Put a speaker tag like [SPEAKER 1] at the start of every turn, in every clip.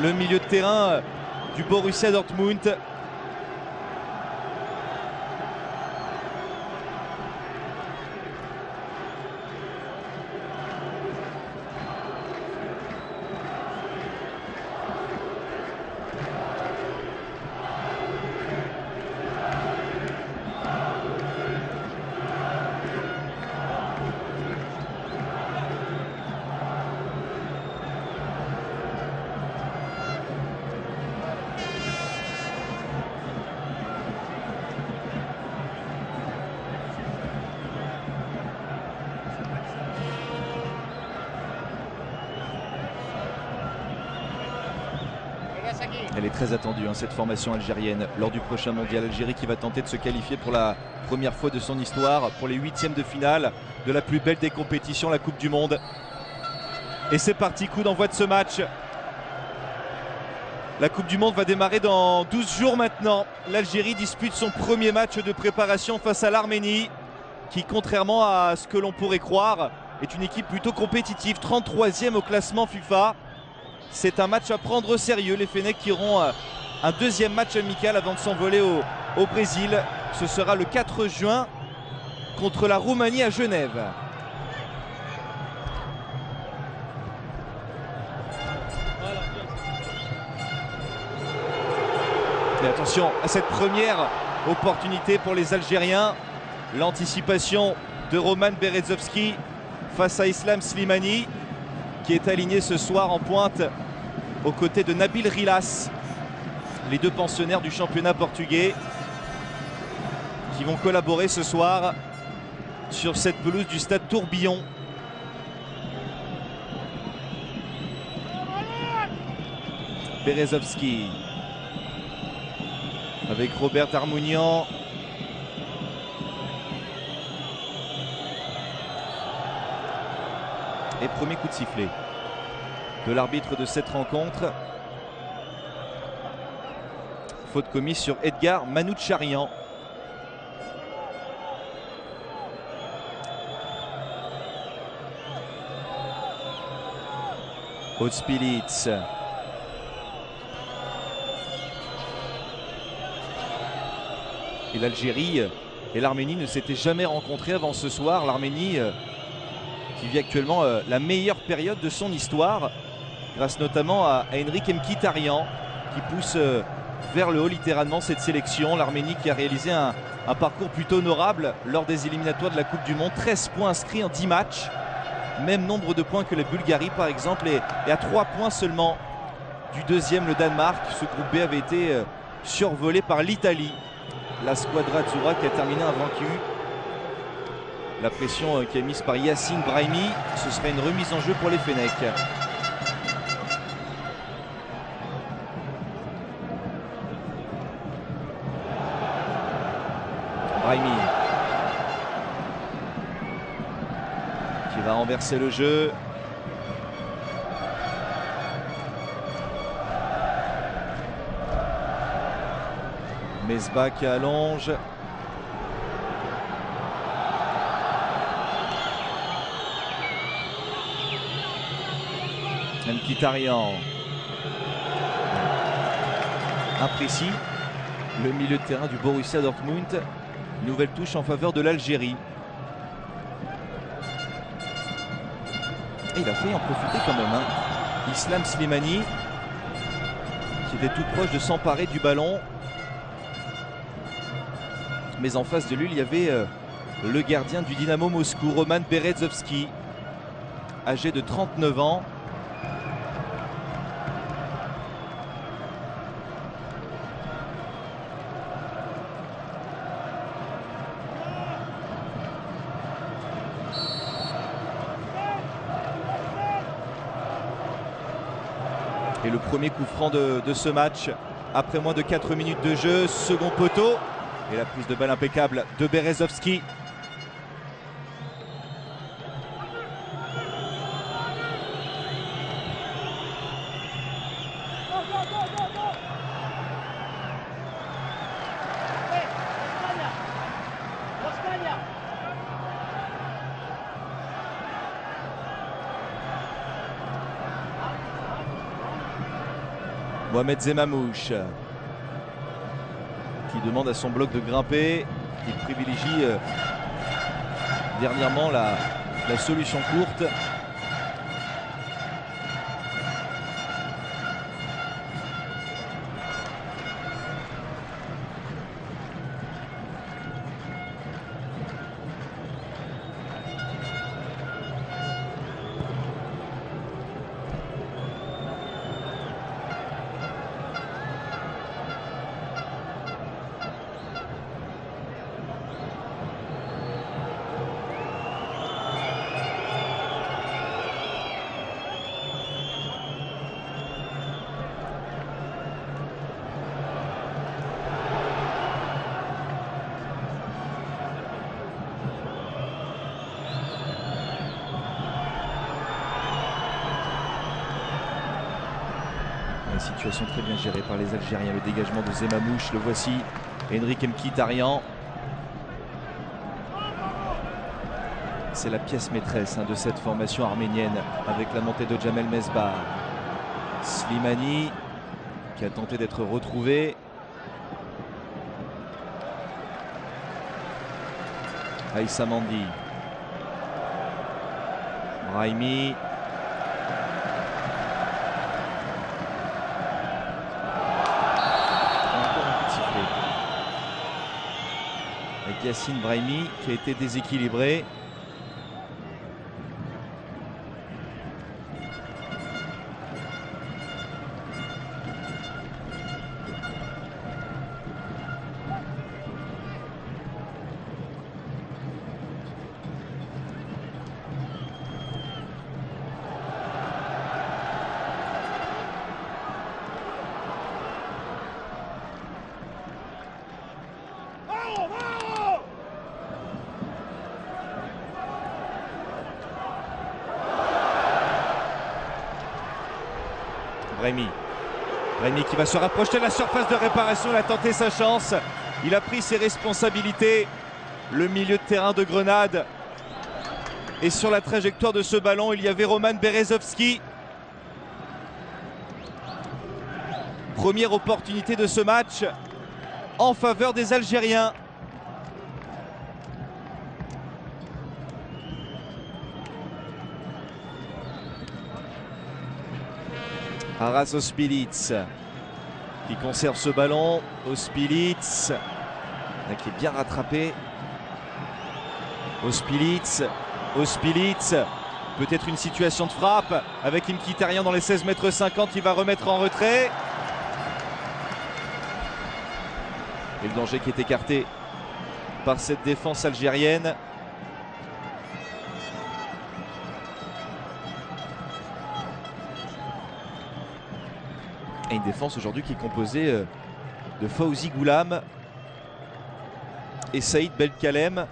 [SPEAKER 1] le milieu de terrain du Borussia Dortmund. Elle est très attendue, cette formation algérienne, lors du prochain mondial. Algérie qui va tenter de se qualifier pour la première fois de son histoire pour les huitièmes de finale de la plus belle des compétitions, la Coupe du Monde. Et c'est parti, coup d'envoi de ce match. La Coupe du Monde va démarrer dans 12 jours maintenant. L'Algérie dispute son premier match de préparation face à l'Arménie, qui, contrairement à ce que l'on pourrait croire, est une équipe plutôt compétitive, 33e au classement FIFA. C'est un match à prendre au sérieux. Les Fennecs qui auront un deuxième match amical avant de s'envoler au Brésil. Ce sera le 4 juin contre la Roumanie à Genève. Et attention à cette première opportunité pour les Algériens. L'anticipation de Roman Berezovski face à Islam Slimani, qui est aligné ce soir en pointe aux côtés de Nabil Rilas, les deux pensionnaires du championnat portugais qui vont collaborer ce soir sur cette pelouse du stade Tourbillon. Berezovski avec Robert Armounian. Et premier coup de sifflet de l'arbitre de cette rencontre. Faute commise sur Edgar Manoucharian. Ozpilic. Et l'Algérie et l'Arménie ne s'étaient jamais rencontrés avant ce soir. L'Arménie qui vit actuellement la meilleure période de son histoire, grâce notamment à Henrik Mkhitaryan, qui pousse vers le haut littéralement cette sélection. L'Arménie qui a réalisé un parcours plutôt honorable lors des éliminatoires de la Coupe du Monde. 13 points inscrits en 10 matchs, même nombre de points que la Bulgarie par exemple, et à 3 points seulement du deuxième, le Danemark. Ce groupe B avait été survolé par l'Italie. La Squadra Azzurra qui a terminé invaincue. La pression qui est mise par Yacine Brahimi, ce serait une remise en jeu pour les Fennecs. Brahimi qui va renverser le jeu. Mesbah qui allonge. Mkhitaryan. Imprécis. Le milieu de terrain du Borussia Dortmund. Nouvelle touche en faveur de l'Algérie. Et il a failli en profiter quand même. Islam Slimani qui était tout proche de s'emparer du ballon. Mais en face de lui, il y avait le gardien du Dynamo Moscou, Roman Berezovski, âgé de 39 ans. Et le premier coup franc de ce match, après moins de 4 minutes de jeu, second poteau. Et la prise de balle impeccable de Berezovski. Mohamed Zemamouche qui demande à son bloc de grimper. Il privilégie dernièrement la solution courte. Situation très bien gérée par les Algériens. Le dégagement de Zemamouche, le voici. Henrik Mkhitaryan. C'est la pièce maîtresse de cette formation arménienne avec la montée de Djamel Mesbah. Slimani qui a tenté d'être retrouvé. Aïssa Mandi. Brahimi. Yassine Brahimi qui a été déséquilibré. Brahimi qui va se rapprocher de la surface de réparation, il a tenté sa chance, il a pris ses responsabilités. Le milieu de terrain de Grenade. Et sur la trajectoire de ce ballon, il y avait Roman Berezovski. Première opportunité de ce match en faveur des Algériens. Aras Ospilic qui conserve ce ballon. Ospilic qui est bien rattrapé. Ospilic, peut-être une situation de frappe avec Mkhitaryan dans les 16,50 m. Il va remettre en retrait. Et le danger qui est écarté par cette défense algérienne. Et une défense aujourd'hui qui est composée de Fawzi Goulam et Saïd Belkalem,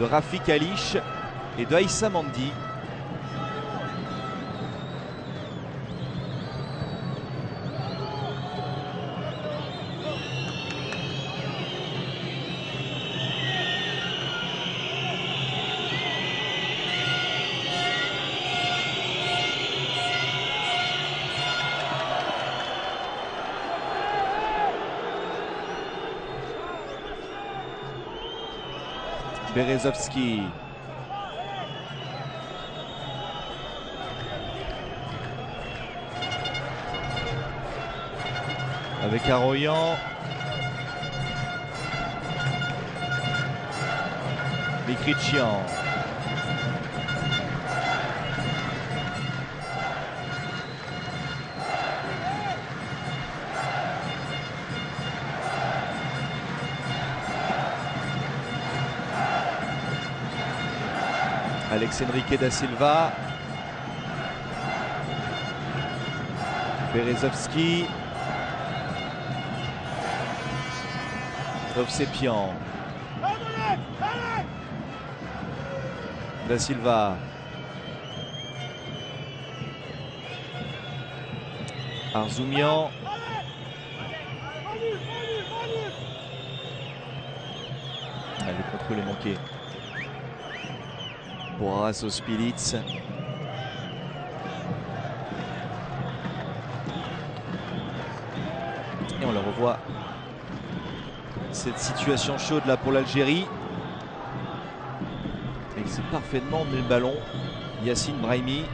[SPEAKER 1] de Rafik Alish et de Aïssa Mandi. Berezovski. Avec Aroyan. Mikrichian. Alex Enrique da Silva. Berezovski. Ovsepian. Da Silva. Arzoumian. Le contrôle est manqué. Aras Ospilic. Et on le revoit. Cette situation chaude là pour l'Algérie. Et il s'est parfaitement mis le ballon. Yacine Brahimi.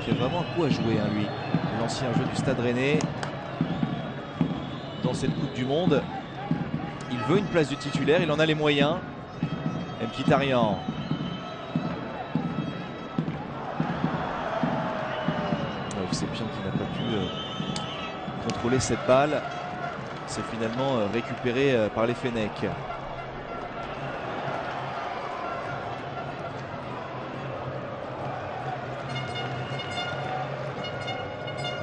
[SPEAKER 1] Qui a vraiment un coup à jouer, hein, lui. L'ancien jeu du Stade Rennais. Dans cette Coupe du Monde. Il veut une place de titulaire, il en a les moyens. Mkhitaryan. C'est bien qu'il n'a pas pu contrôler cette balle. C'est finalement récupéré par les Fennecs.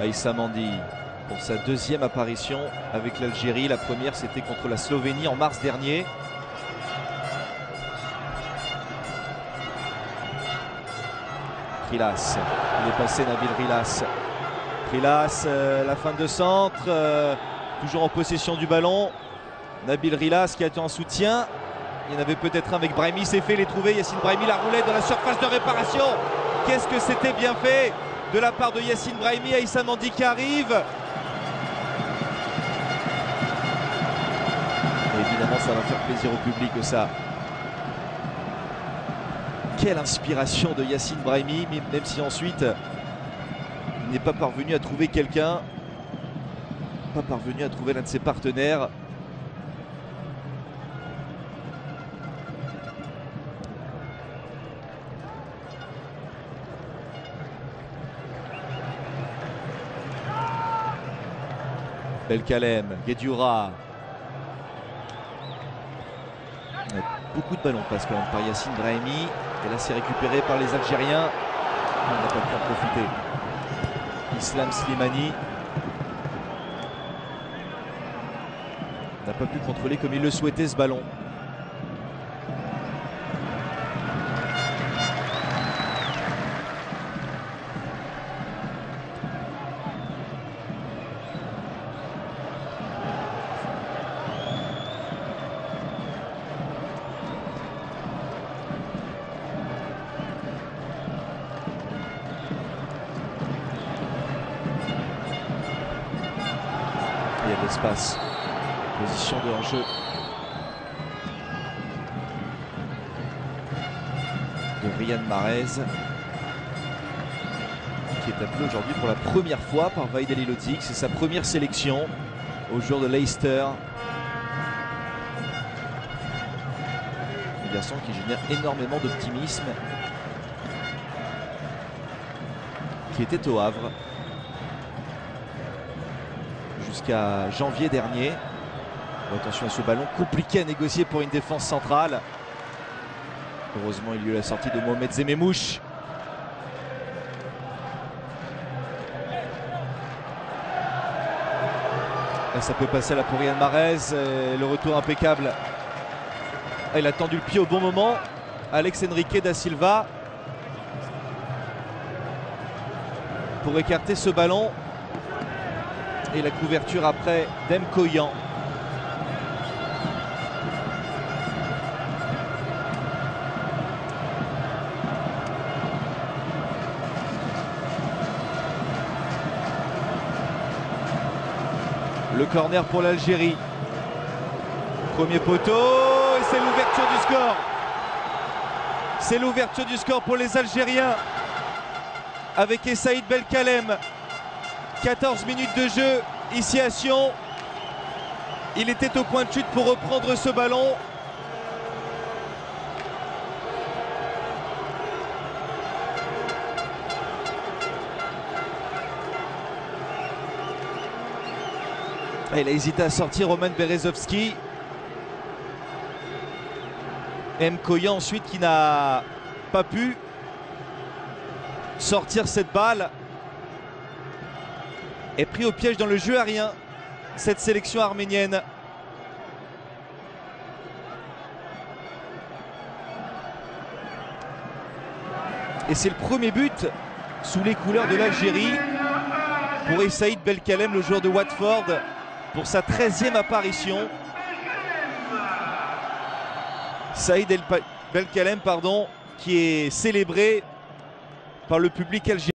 [SPEAKER 1] Aïssa Mandi pour sa deuxième apparition avec l'Algérie. La première, c'était contre la Slovénie en mars dernier. Rilas, il est passé, Nabil Rilas. Rilas, la fin de centre, toujours en possession du ballon. Nabil Rilas qui a été en soutien. Il y en avait peut-être un avec Brahimi, c'est fait, il est trouvé. Yacine Brahimi, la roulette dans la surface de réparation. Qu'est-ce que c'était bien fait de la part de Yacine Brahimi. Aïssa Mandi qui arrive. Et évidemment, ça va faire plaisir au public que ça. Quelle inspiration de Yacine Brahimi, même si ensuite il n'est pas parvenu à trouver quelqu'un, pas parvenu à trouver l'un de ses partenaires. Belkalem, Guedioura. Beaucoup de ballons passent quand même par Yacine Brahimi. Et là c'est récupéré par les Algériens. On n'a pas pu en profiter. Islam Slimani n'a pas pu contrôler comme il le souhaitait ce ballon. Il y a de l'espace. Position de hors-jeu de Riyad Mahrez, qui est appelé aujourd'hui pour la première fois par Vahid Halilhodžić. C'est sa première sélection au jour de Leicester. Un garçon qui génère énormément d'optimisme, qui était au Havre jusqu'à janvier dernier. Attention à ce ballon compliqué à négocier pour une défense centrale. Heureusement, il y a eu la sortie de Mohamed Zememouche. Là, ça peut passer là pour Riyad Mahrez. Le retour impeccable. Il a tendu le pied au bon moment. Alex Enrique da Silva pour écarter ce ballon. Et la couverture après d'Mkoyan. Le corner pour l'Algérie. Premier poteau et c'est l'ouverture du score. C'est l'ouverture du score pour les Algériens avec Essaïd Belkalem. 14 minutes de jeu ici à Sion. Il était au point de chute pour reprendre ce ballon. Il a hésité à sortir Roman Berezovski. Mkoyan ensuite qui n'a pas pu sortir cette balle. Est pris au piège dans le jeu aérien, cette sélection arménienne. Et c'est le premier but sous les couleurs de l'Algérie pour Essaïd Belkalem, le joueur de Watford, pour sa 13e apparition. Saïd Belkalem, pardon, qui est célébré par le public algérien.